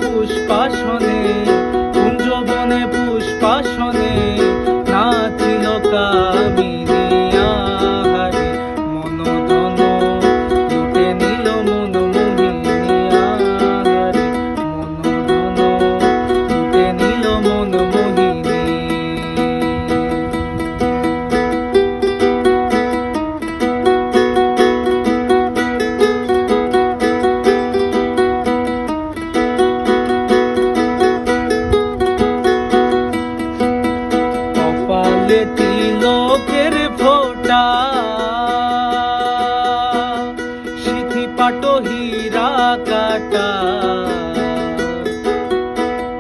পুষ্পাসনে কুঞ্জবনে পুষ্পাসনে নাচিল কামিনী আহারে মনোধন লুটে নিল মন মোহিনী আহারে মনোধন লুটে নিল মন মোহিনী। তিলকের ফোঁটা সিথি পাট হীরা কাটা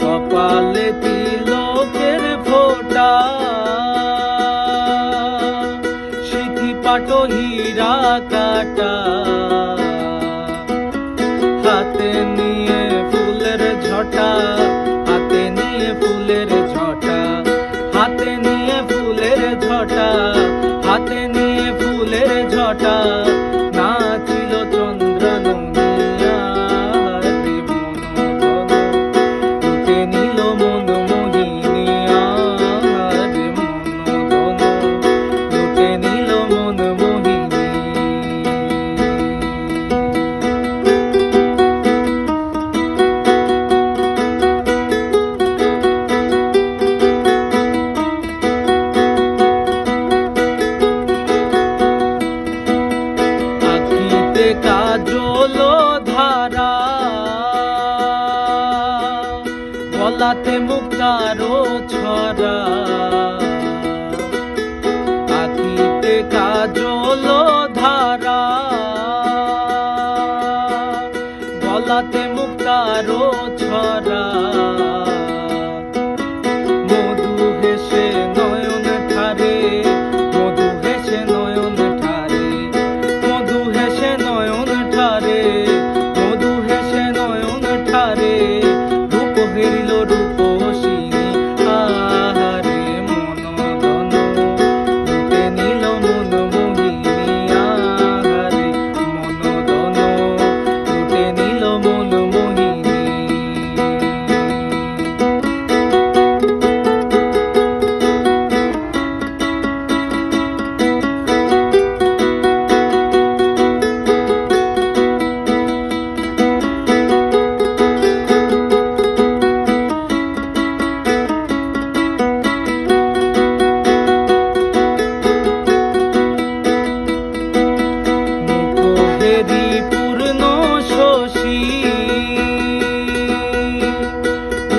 কপালে তিলকের ফোঁটা সিথি পাট হীরা কাটা হাতে নিয়ে ফুলের ঝটা হাতে নিয়ে ফুলের ঝটা হাতে নিয়ে ফুলের ঝটা হাতে নিয়ে ফুলের ঝটা নাচিল চন্দ্র নন্দিয়ারে মনোধন লুটে নিল মন মোহিনী আহারে মনোধন লুটে নিল মন মোহিনী। কাজল ধারা গলাতে মুক্তারো ছড়া আখিতে কাজল ধারা গলাতে মুক্তারো ছড়া মধু হেসে নয়ন ঠারে মধু হেসে নয়ন ঠারে মধু হেসে নয়ন ঠারে মধু হেসে নয়ন ঠারে রূপ হেরিল রূপসিনী আহারে মনোধন লুটে নিল মন মোহিনী আহারে মনোধন লুটে নিল মন মোহিনী। পূর্ণ শশী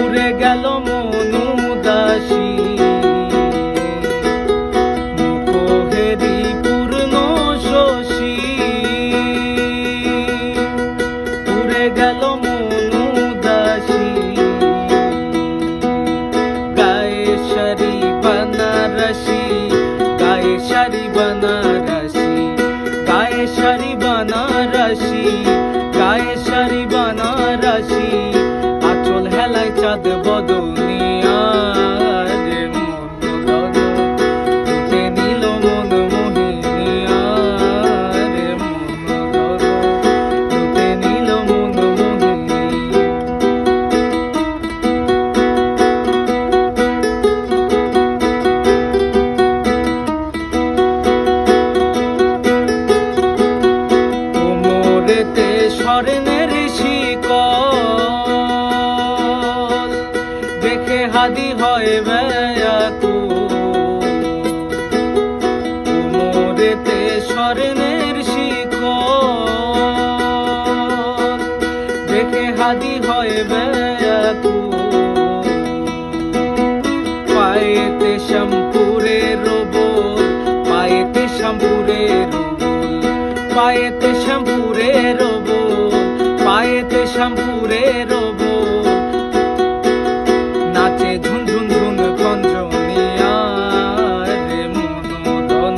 উড়ে গেল মনু দাসী মুখহেরি পূর্ণ শশী উড়ে গেল মনু দাসী গায়ে শাড়ি বানারসি গায়ে শাড়ি বানারসি গায়ে শাড়ি বানারসি গায়ে শাড়ি বানারসি আঁচল হেলায় চাঁদ বদনিয়া রে মনোধন লুটে নিল মন মোহিনী রে মনোধন লুটে নিল মন মোহিনী। কোমরেতে স্বর্ণের শিকল দেখে হাদি হয় ব্যাকুল কোমরেতে স্বর্ণের শিকল দেখে হাদি হয় ব্যাকুল পায়েতে শ্যামপুরের বোল পায়েতে শ্যামপুরের পায়েতে শ্যামপুরের বোল পায়েতে শ্যামপুরের বোল নাচে ঝুনঝুন ঝুন কঞ্জনিয়া রে মনোধন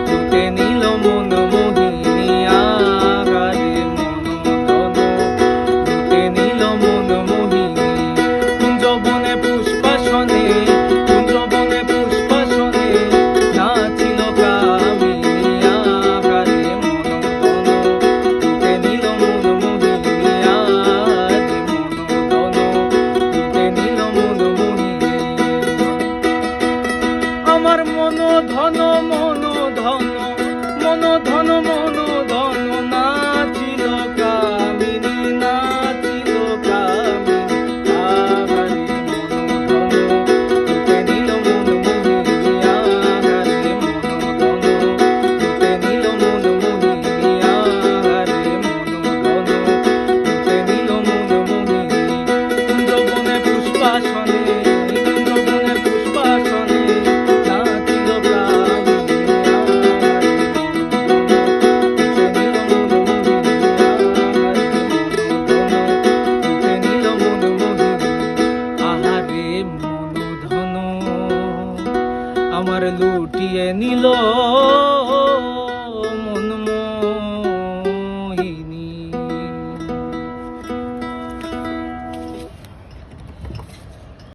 লুটে নিল মন মোহিনী আহারে মনোধন লুটে নিল মন মোহিনী। কুঞ্জবনে পুষ্পাসনে কুঞ্জবনে পুষ্পাসনে নাচিল কামিনী আহারে মনোধন আমার লুটিয়ে নিল